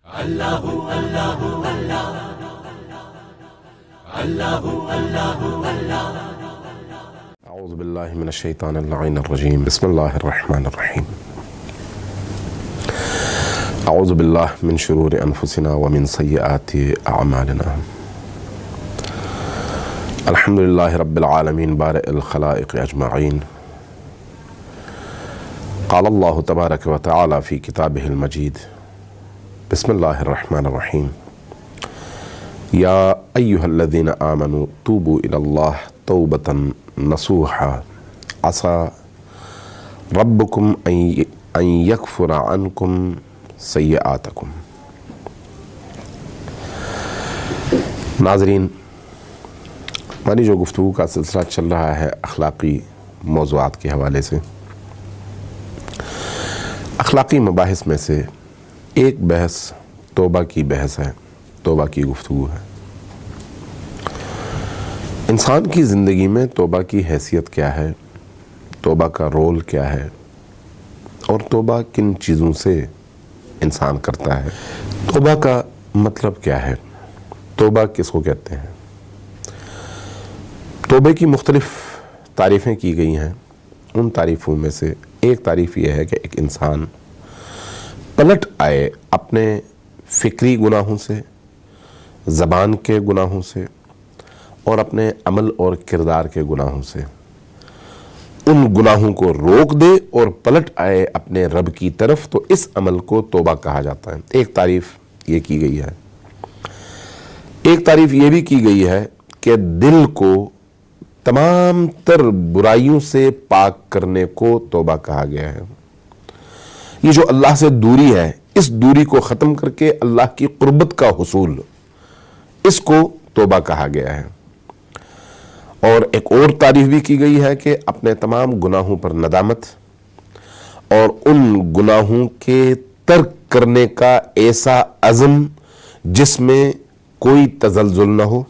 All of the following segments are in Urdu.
اعوذ باللہ من الشیطان اللعین الرجیم بسم اللہ الرحمن الرحیم اعوذ باللہ من شرور انفسنا ومن سیئات اعمالنا الحمدللہ رب العالمین بارئ الخلائق اجمعین قال اللہ تبارک و تعالی فی کتابہ المجید بسم اللہ الرحمن الرحیم یا ایہا الذین آمنوا توبوا الی اللہ توبۃ نصوحا عسى ربکم ان یکفر عنکم سیئاتکم۔ ناظرین، ہماری جو گفتگو کا سلسلہ چل رہا ہے اخلاقی موضوعات کے حوالے سے، اخلاقی مباحث میں سے ایک بحث توبہ کی بحث ہے، توبہ کی گفتگو ہے۔ انسان کی زندگی میں توبہ کی حیثیت کیا ہے، توبہ کا رول کیا ہے، اور توبہ کن چیزوں سے انسان کرتا ہے، توبہ کا مطلب کیا ہے، توبہ کس کو کہتے ہیں۔ توبہ کی مختلف تعریفیں کی گئی ہیں۔ ان تعریفوں میں سے ایک تعریف یہ ہے کہ ایک انسان پلٹ آئے اپنے فکری گناہوں سے، زبان کے گناہوں سے اور اپنے عمل اور کردار کے گناہوں سے، ان گناہوں کو روک دے اور پلٹ آئے اپنے رب کی طرف، تو اس عمل کو توبہ کہا جاتا ہے۔ ایک تعریف یہ کی گئی ہے۔ ایک تعریف یہ بھی کی گئی ہے کہ دل کو تمام تر برائیوں سے پاک کرنے کو توبہ کہا گیا ہے۔ یہ جو اللہ سے دوری ہے، اس دوری کو ختم کر کے اللہ کی قربت کا حصول، اس کو توبہ کہا گیا ہے۔ اور ایک اور تعریف بھی کی گئی ہے کہ اپنے تمام گناہوں پر ندامت اور ان گناہوں کے ترک کرنے کا ایسا عزم جس میں کوئی تزلزل نہ ہو،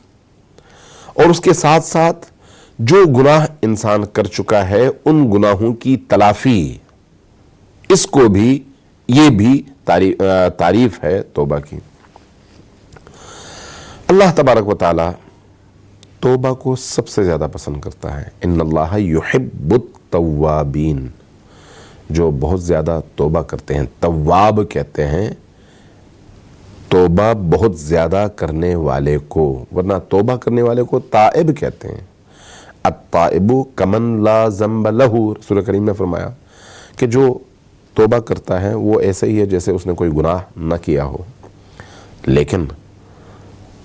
اور اس کے ساتھ ساتھ جو گناہ انسان کر چکا ہے ان گناہوں کی تلافی، اس کو بھی، یہ بھی تعریف ہے توبہ کی۔ اللہ تبارک و تعالی توبہ کو سب سے زیادہ پسند کرتا ہے۔ ان اللہ یحب التوابین، جو بہت زیادہ توبہ کرتے ہیں، تواب کہتے ہیں توبہ بہت زیادہ کرنے والے کو، ورنہ توبہ کرنے والے کو تائب کہتے ہیں۔ التائب کمن لا ذنب لہ، رسول کریم نے فرمایا کہ جو توبہ کرتا ہے وہ ایسے ہی ہے جیسے اس نے کوئی گناہ نہ کیا ہو۔ لیکن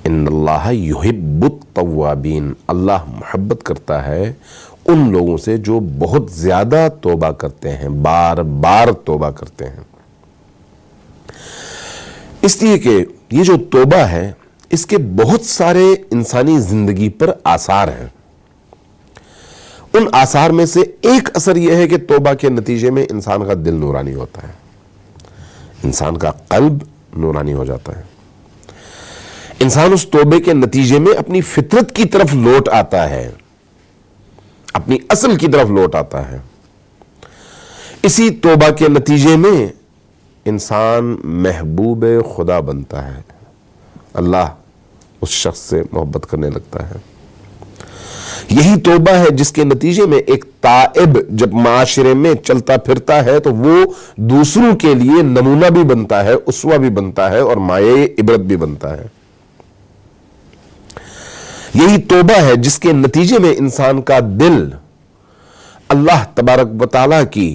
ان اللہ یحب التوابین، اللہ محبت کرتا ہے ان لوگوں سے جو بہت زیادہ توبہ کرتے ہیں، بار بار توبہ کرتے ہیں۔ اس لیے کہ یہ جو توبہ ہے، اس کے بہت سارے انسانی زندگی پر آثار ہیں۔ ان آثار میں سے ایک اثر یہ ہے کہ توبہ کے نتیجے میں انسان کا دل نورانی ہوتا ہے، انسان کا قلب نورانی ہو جاتا ہے، انسان اس توبے کے نتیجے میں اپنی فطرت کی طرف لوٹ آتا ہے، اپنی اصل کی طرف لوٹ آتا ہے۔ اسی توبہ کے نتیجے میں انسان محبوب خدا بنتا ہے، اللہ اس شخص سے محبت کرنے لگتا ہے۔ یہی توبہ ہے جس کے نتیجے میں ایک تائب جب معاشرے میں چلتا پھرتا ہے تو وہ دوسروں کے لیے نمونہ بھی بنتا ہے، اسوہ بھی بنتا ہے اور مایہ عبرت بھی بنتا ہے۔ یہی توبہ ہے جس کے نتیجے میں انسان کا دل اللہ تبارک و تعالیٰ کی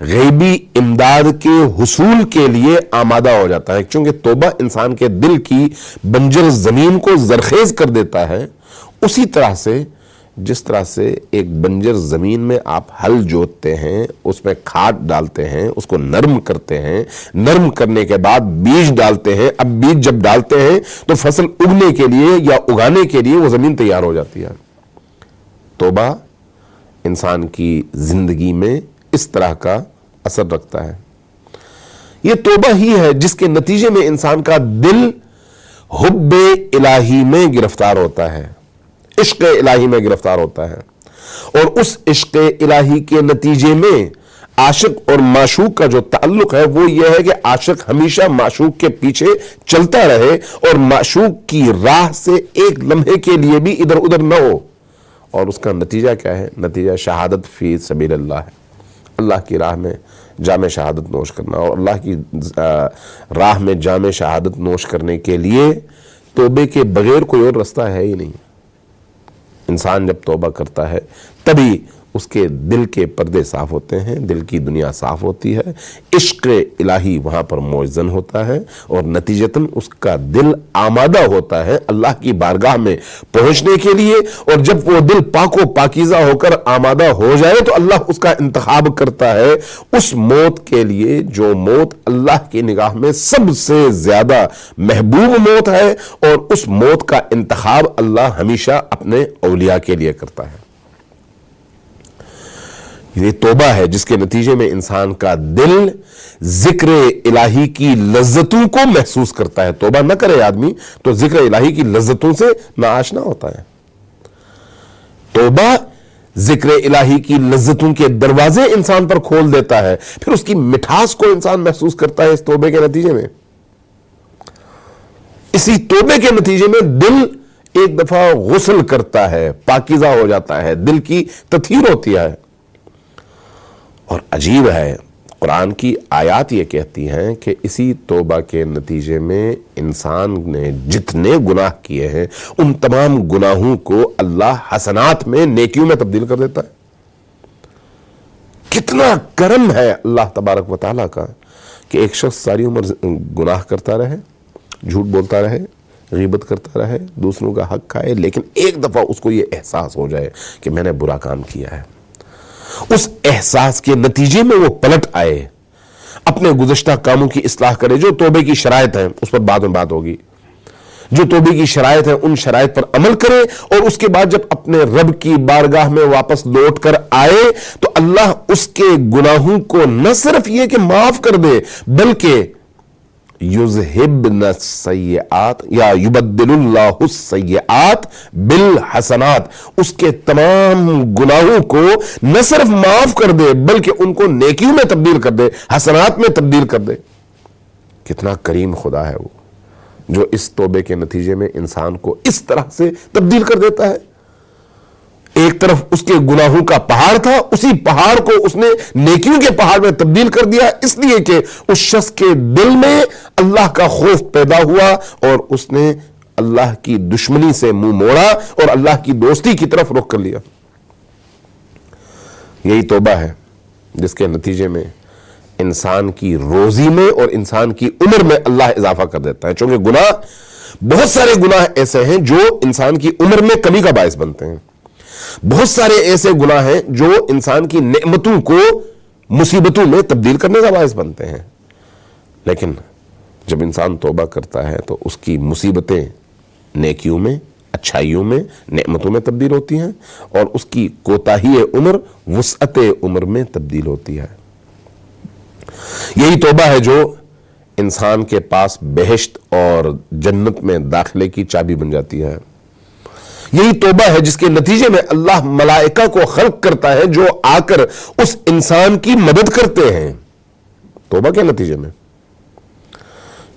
غیبی امداد کے حصول کے لیے آمادہ ہو جاتا ہے، چونکہ توبہ انسان کے دل کی بنجر زمین کو زرخیز کر دیتا ہے۔ اسی طرح سے جس طرح سے ایک بنجر زمین میں آپ ہل جوتتے ہیں، اس میں کھاد ڈالتے ہیں، اس کو نرم کرتے ہیں، نرم کرنے کے بعد بیج ڈالتے ہیں، اب بیج جب ڈالتے ہیں تو فصل اگنے کے لیے یا اگانے کے لیے وہ زمین تیار ہو جاتی ہے۔ توبہ انسان کی زندگی میں اس طرح کا اثر رکھتا ہے۔ یہ توبہ ہی ہے جس کے نتیجے میں انسان کا دل حب الہی میں گرفتار ہوتا ہے، عشق الہی میں گرفتار ہوتا ہے، اور اس عشق الہی کے نتیجے میں عاشق اور معشوق کا جو تعلق ہے وہ یہ ہے کہ عاشق ہمیشہ معشوق کے پیچھے چلتا رہے اور معشوق کی راہ سے ایک لمحے کے لیے بھی ادھر ادھر نہ ہو. اور اس کا نتیجہ کیا ہے؟ نتیجہ شہادت فی سبیل اللہ ہے. اللہ کی راہ میں جام شہادت نوش کرنا. اور اللہ کی راہ میں جام شہادت نوش کرنے کے لیے توبے کے بغیر کوئی اور رستہ ہے ہی نہیں. انسان جب توبہ کرتا ہے تبھی اس کے دل کے پردے صاف ہوتے ہیں، دل کی دنیا صاف ہوتی ہے، عشق الہی وہاں پر موزن ہوتا ہے اور نتیجتاً اس کا دل آمادہ ہوتا ہے اللہ کی بارگاہ میں پہنچنے کے لیے. اور جب وہ دل پاک و پاکیزہ ہو کر آمادہ ہو جائے تو اللہ اس کا انتخاب کرتا ہے اس موت کے لیے جو موت اللہ کی نگاہ میں سب سے زیادہ محبوب موت ہے، اور اس موت کا انتخاب اللہ ہمیشہ اپنے اولیاء کے لیے کرتا ہے. یہ توبہ ہے جس کے نتیجے میں انسان کا دل ذکر الہی کی لذتوں کو محسوس کرتا ہے. توبہ نہ کرے آدمی تو ذکر الہی کی لذتوں سے ناآشنا ہوتا ہے. توبہ ذکر الہی کی لذتوں کے دروازے انسان پر کھول دیتا ہے، پھر اس کی مٹھاس کو انسان محسوس کرتا ہے اس توبے کے نتیجے میں. اسی توبے کے نتیجے میں دل ایک دفعہ غسل کرتا ہے، پاکیزہ ہو جاتا ہے، دل کی تطہیر ہوتی ہے. اور عجیب ہے، قرآن کی آیات یہ کہتی ہیں کہ اسی توبہ کے نتیجے میں انسان نے جتنے گناہ کیے ہیں ان تمام گناہوں کو اللہ حسنات میں، نیکیوں میں تبدیل کر دیتا ہے. کتنا کرم ہے اللہ تبارک و تعالیٰ کا کہ ایک شخص ساری عمر گناہ کرتا رہے، جھوٹ بولتا رہے، غیبت کرتا رہے، دوسروں کا حق کھائے، لیکن ایک دفعہ اس کو یہ احساس ہو جائے کہ میں نے برا کام کیا ہے. اس احساس کے نتیجے میں وہ پلٹ آئے، اپنے گزشتہ کاموں کی اصلاح کرے. جو توبے کی شرائط ہیں اس پر بعد میں بات ہوگی، جو توبے کی شرائط ہیں ان شرائط پر عمل کرے، اور اس کے بعد جب اپنے رب کی بارگاہ میں واپس لوٹ کر آئے تو اللہ اس کے گناہوں کو نہ صرف یہ کہ معاف کر دے بلکہ یذہبن السیئات یا یبدل اللہ السیئات بالحسنات، اس کے تمام گناہوں کو نہ صرف معاف کر دے بلکہ ان کو نیکیوں میں تبدیل کر دے، حسنات میں تبدیل کر دے. کتنا کریم خدا ہے وہ جو اس توبے کے نتیجے میں انسان کو اس طرح سے تبدیل کر دیتا ہے. ایک طرف اس کے گناہوں کا پہاڑ تھا، اسی پہاڑ کو اس نے نیکیوں کے پہاڑ میں تبدیل کر دیا، اس لیے کہ اس شخص کے دل میں اللہ کا خوف پیدا ہوا اور اس نے اللہ کی دشمنی سے منہ موڑا اور اللہ کی دوستی کی طرف رخ کر لیا. یہی توبہ ہے جس کے نتیجے میں انسان کی روزی میں اور انسان کی عمر میں اللہ اضافہ کر دیتا ہے. چونکہ گناہ، بہت سارے گناہ ایسے ہیں جو انسان کی عمر میں کمی کا باعث بنتے ہیں، بہت سارے ایسے گناہ ہیں جو انسان کی نعمتوں کو مصیبتوں میں تبدیل کرنے کا باعث بنتے ہیں. لیکن جب انسان توبہ کرتا ہے تو اس کی مصیبتیں نیکیوں میں، اچھائیوں میں، نعمتوں میں تبدیل ہوتی ہیں، اور اس کی کوتاہی عمر وسعت عمر میں تبدیل ہوتی ہے. یہی توبہ ہے جو انسان کے پاس بہشت اور جنت میں داخلے کی چابی بن جاتی ہے. یہی توبہ ہے جس کے نتیجے میں اللہ ملائکہ کو خلق کرتا ہے جو آ کر اس انسان کی مدد کرتے ہیں توبہ کے نتیجے میں.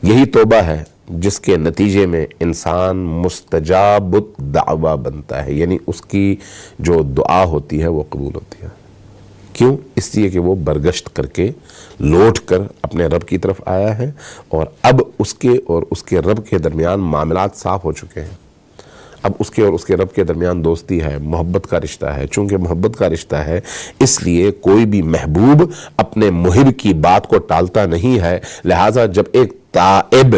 یہی توبہ ہے جس کے نتیجے میں انسان مستجاب الدعوہ بنتا ہے، یعنی اس کی جو دعا ہوتی ہے وہ قبول ہوتی ہے. کیوں؟ اس لیے کہ وہ برگشت کر کے لوٹ کر اپنے رب کی طرف آیا ہے، اور اب اس کے اور اس کے رب کے درمیان معاملات صاف ہو چکے ہیں. اب اس کے اور اس کے رب کے درمیان دوستی ہے، محبت کا رشتہ ہے. چونکہ محبت کا رشتہ ہے اس لیے کوئی بھی محبوب اپنے محب کی بات کو ٹالتا نہیں ہے. لہٰذا جب ایک تائب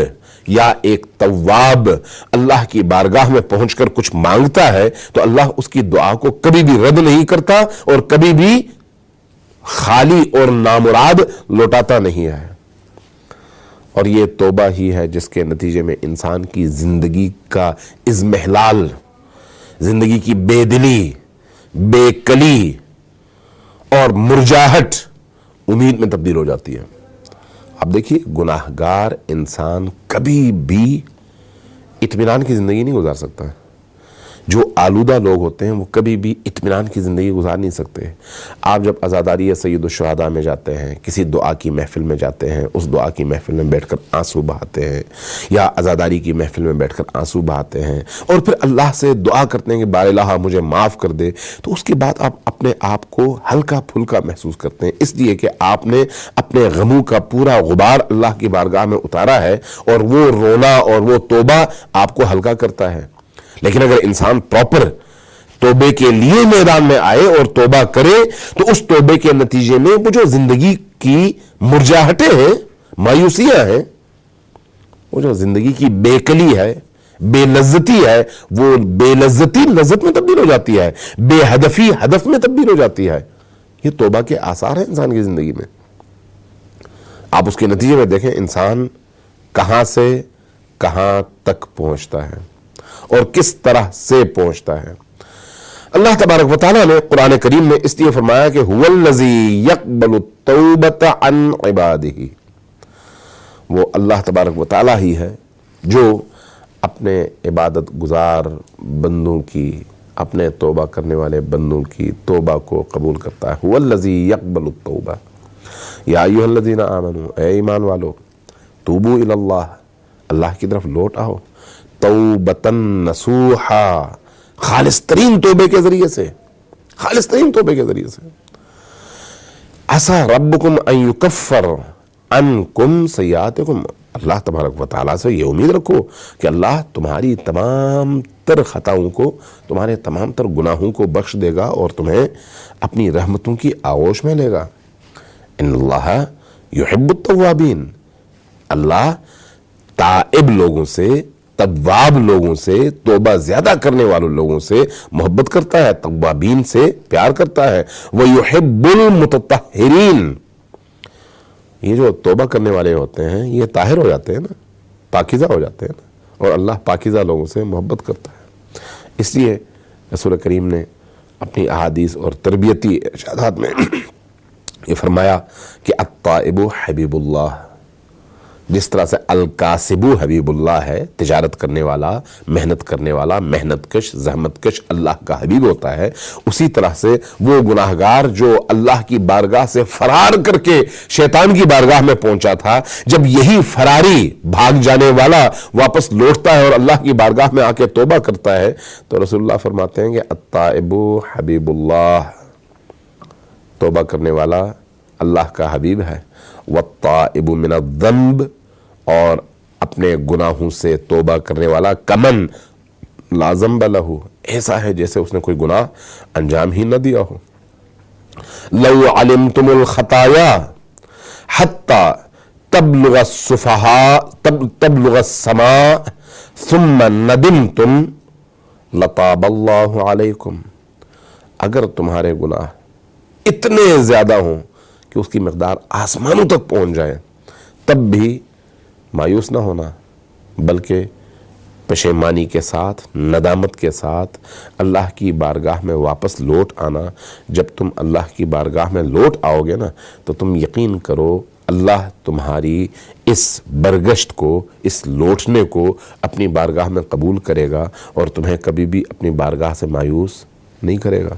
یا ایک تواب اللہ کی بارگاہ میں پہنچ کر کچھ مانگتا ہے تو اللہ اس کی دعا کو کبھی بھی رد نہیں کرتا اور کبھی بھی خالی اور نامراد لوٹاتا نہیں ہے. اور یہ توبہ ہی ہے جس کے نتیجے میں انسان کی زندگی کا اضمحلال، زندگی کی بے دلی، بے کلی اور مرجاہٹ امید میں تبدیل ہو جاتی ہے. اب دیکھیے، گناہگار انسان کبھی بھی اطمینان کی زندگی نہیں گزار سکتا. جو آلودہ لوگ ہوتے ہیں وہ کبھی بھی اطمینان کی زندگی گزار نہیں سکتے۔ آپ جب عزاداری سید الشہداء میں جاتے ہیں، کسی دعا کی محفل میں جاتے ہیں، اس دعا کی محفل میں بیٹھ کر آنسو بہاتے ہیں، یا عزاداری کی محفل میں بیٹھ کر آنسو بہاتے ہیں اور پھر اللہ سے دعا کرتے ہیں کہ بار الہ مجھے معاف کر دے، تو اس کے بعد آپ اپنے آپ کو ہلکا پھلکا محسوس کرتے ہیں، اس لیے کہ آپ نے اپنے غموں کا پورا غبار اللہ کی بارگاہ میں اتارا ہے، اور وہ رونا اور وہ توبہ آپ کو ہلکا کرتا ہے۔ لیکن اگر انسان پراپر توبے کے لیے میدان میں آئے اور توبہ کرے، تو اس توبے کے نتیجے میں وہ جو زندگی کی مرجاہٹیں ہیں، مایوسیاں ہیں، وہ جو زندگی کی بے کلی ہے، بے لذتی ہے، وہ بے لذتی لذت میں تبدیل ہو جاتی ہے، بے ہدفی ہدف میں تبدیل ہو جاتی ہے۔ یہ توبہ کے آثار ہیں انسان کی زندگی میں۔ آپ اس کے نتیجے میں دیکھیں انسان کہاں سے کہاں تک پہنچتا ہے اور کس طرح سے پہنچتا ہے۔ اللہ تبارک و تعالیٰ نے قرآن کریم میں اس لیے فرمایا کہ هو الذی یقبل التوبۃ عن عبادہ، وہ اللہ تبارک و تعالیٰ ہی ہے جو اپنے عبادت گزار بندوں کی، اپنے توبہ کرنے والے بندوں کی توبہ کو قبول کرتا ہے۔ هو الذی یقبل التوبہ یا ایھا الذین آمنوا، اے ایمان والو، توبوا الی اللہ، اللہ کی طرف لوٹ آؤ، توبۃ نصوحا، خالص ترین توبے کے ذریعے سے، خالص ترین توبے کے ذریعے سے۔ عسیٰ ربکم ان یکفر عنکم سیئاتکم، اللہ تبارک و تعالیٰ سے یہ امید رکھو کہ اللہ تمہاری تمام تر خطاؤں کو، تمہارے تمام تر گناہوں کو بخش دے گا اور تمہیں اپنی رحمتوں کی آغوش میں لے گا۔ ان اللہ یحب التوابین، اللہ تائب لوگوں سے، تواب لوگوں سے، توبہ زیادہ کرنے والوں لوگوں سے محبت کرتا ہے، توابین سے پیار کرتا ہے۔ وَيُحِبُّ الْمُتَطَّهِرِينَ، یہ جو توبہ کرنے والے ہوتے ہیں یہ طاہر ہو جاتے ہیں نا، پاکیزہ ہو جاتے ہیں نا، اور اللہ پاکیزہ لوگوں سے محبت کرتا ہے۔ اس لیے رسول کریم نے اپنی احادیث اور تربیتی ارشادات میں یہ فرمایا کہ التائب حبیب اللہ، جس طرح سے الکاسب حبیب اللہ ہے، تجارت کرنے والا، محنت کرنے والا، محنت کش، زحمت کش اللہ کا حبیب ہوتا ہے، اسی طرح سے وہ گناہگار جو اللہ کی بارگاہ سے فرار کر کے شیطان کی بارگاہ میں پہنچا تھا، جب یہی فراری بھاگ جانے والا واپس لوٹتا ہے اور اللہ کی بارگاہ میں آ کے توبہ کرتا ہے، تو رسول اللہ فرماتے ہیں کہ التائب حبیب اللہ، توبہ کرنے والا اللہ کا حبیب ہے۔ والتائب من الذنب، اور اپنے گناہوں سے توبہ کرنے والا کمن لا ذنب لہ، ایسا ہے جیسے اس نے کوئی گناہ انجام ہی نہ دیا ہو۔ لو علمتم الخطایا حتی تبلغ السفہاء تبلغ السماء ثم ندمتم لطاب اللہ علیکم، اگر تمہارے گناہ اتنے زیادہ ہوں کہ اس کی مقدار آسمانوں تک پہنچ جائے، تب بھی مایوس نہ ہونا، بلکہ پشیمانی کے ساتھ، ندامت کے ساتھ اللہ کی بارگاہ میں واپس لوٹ آنا۔ جب تم اللہ کی بارگاہ میں لوٹ آؤ گے نا، تو تم یقین کرو اللہ تمہاری اس برگشت کو، اس لوٹنے کو اپنی بارگاہ میں قبول کرے گا اور تمہیں کبھی بھی اپنی بارگاہ سے مایوس نہیں کرے گا۔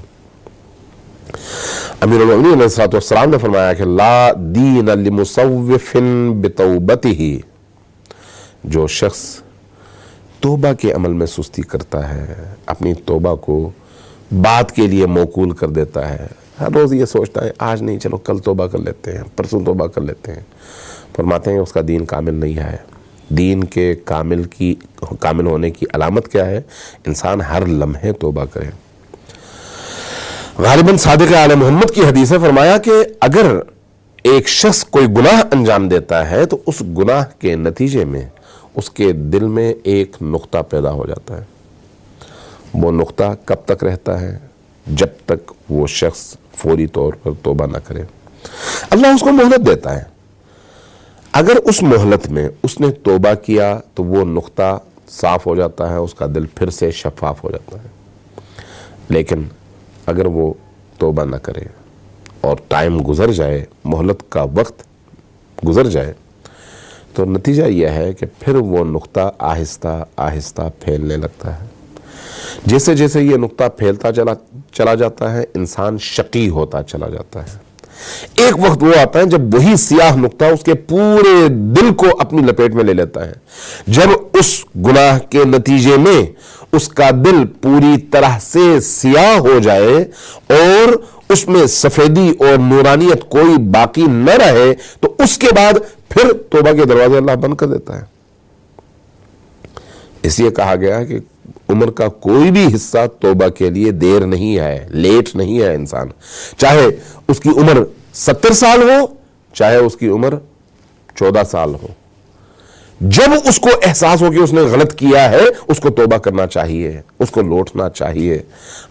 امیر المؤمنین علیہ الصلوۃ والسلام نے فرمایا کہ لا دین لمصوف بتوبتہ، جو شخص توبہ کے عمل میں سستی کرتا ہے، اپنی توبہ کو بعد کے لیے موکول کر دیتا ہے، ہر روز یہ سوچتا ہے آج نہیں، چلو کل توبہ کر لیتے ہیں، پرسوں توبہ کر لیتے ہیں، فرماتے ہیں اس کا دین کامل نہیں ہے۔ دین کے کامل ہونے کی علامت کیا ہے؟ انسان ہر لمحے توبہ کرے۔ غالباً صادق آل محمد کی حدیث ہے، فرمایا کہ اگر ایک شخص کوئی گناہ انجام دیتا ہے تو اس گناہ کے نتیجے میں اس کے دل میں ایک نقطہ پیدا ہو جاتا ہے۔ وہ نقطہ کب تک رہتا ہے؟ جب تک وہ شخص فوری طور پر توبہ نہ کرے۔ اللہ اس کو مہلت دیتا ہے، اگر اس مہلت میں اس نے توبہ کیا تو وہ نقطہ صاف ہو جاتا ہے، اس کا دل پھر سے شفاف ہو جاتا ہے۔ لیکن اگر وہ توبہ نہ کرے اور ٹائم گزر جائے، مہلت کا وقت گزر جائے، تو نتیجہ یہ ہے کہ پھر وہ نقطہ آہستہ آہستہ پھیلنے لگتا ہے۔ جیسے جیسے یہ نقطہ پھیلتا چلا جاتا ہے انسان شقی ہوتا چلا جاتا ہے. ایک وقت وہ آتا ہے جب وہی سیاہ نقطہ اس کے پورے دل کو اپنی لپیٹ میں لے لیتا ہے. جب اس گناہ کے نتیجے میں اس کا دل پوری طرح سے سیاہ ہو جائے اور اس میں سفیدی اور نورانیت کوئی باقی نہ رہے تو اس کے بعد پھر توبہ کے دروازے اللہ بند کر دیتا ہے. اس لیے کہا گیا کہ عمر کا کوئی بھی حصہ توبہ کے لیے دیر نہیں ہے، لیٹ نہیں ہے. انسان چاہے اس کی عمر 70 سال ہو، چاہے اس کی عمر 14 سال ہو، جب اس کو احساس ہو کہ اس نے غلط کیا ہے اس کو توبہ کرنا چاہیے، اس کو لوٹنا چاہیے.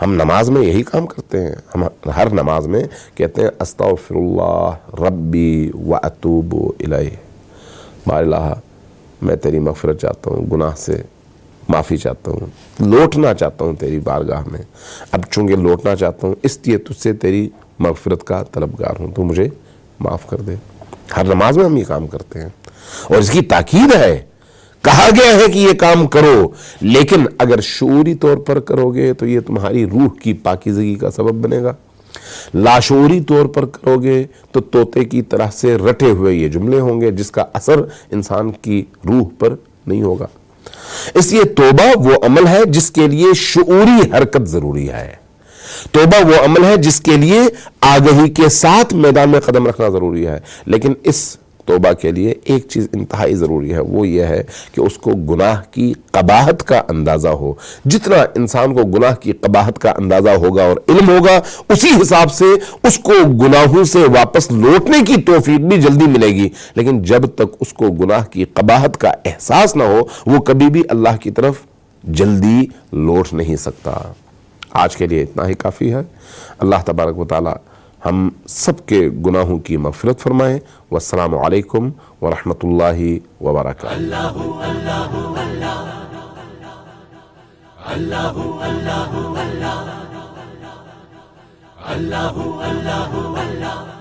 ہم نماز میں یہی کام کرتے ہیں. ہم ہر نماز میں کہتے ہیں استغفر اللہ ربی واتوب الیہ، بار الہ میں تیری مغفرت چاہتا ہوں، گناہ سے معافی چاہتا ہوں، لوٹنا چاہتا ہوں تیری بارگاہ میں. اب چونکہ لوٹنا چاہتا ہوں اس لیے تجھ سے تیری مغفرت کا طلبگار ہوں، تو مجھے معاف کر دے. ہر نماز میں ہم یہ کام کرتے ہیں اور اس کی تاکید ہے. کہا گیا ہے کہ یہ کام کرو، لیکن اگر شعوری طور پر کرو گے تو یہ تمہاری روح کی پاکیزگی کا سبب بنے گا. لاشعوری طور پر کرو گے تو طوطے کی طرح سے رٹے ہوئے یہ جملے ہوں گے جس کا اثر انسان کی روح پر نہیں ہوگا. اس لیے توبہ وہ عمل ہے جس کے لیے شعوری حرکت ضروری ہے. توبہ وہ عمل ہے جس کے لیے آگہی کے ساتھ میدان میں قدم رکھنا ضروری ہے. لیکن اس توبہ کے لیے ایک چیز انتہائی ضروری ہے، وہ یہ ہے کہ اس کو گناہ کی قباحت کا اندازہ ہو. جتنا انسان کو گناہ کی قباحت کا اندازہ ہوگا اور علم ہوگا اسی حساب سے اس کو گناہوں سے واپس لوٹنے کی توفیق بھی جلدی ملے گی. لیکن جب تک اس کو گناہ کی قباحت کا احساس نہ ہو وہ کبھی بھی اللہ کی طرف جلدی لوٹ نہیں سکتا. آج کے لیے اتنا ہی کافی ہے. اللہ تبارک و تعالی ہم سب کے گناہوں کی مغفرت فرمائے. والسلام علیکم ورحمۃ اللہ وبرکاتہ. اللہ اللہ اللہ اللہ اللہ اللہ اللہ اللہ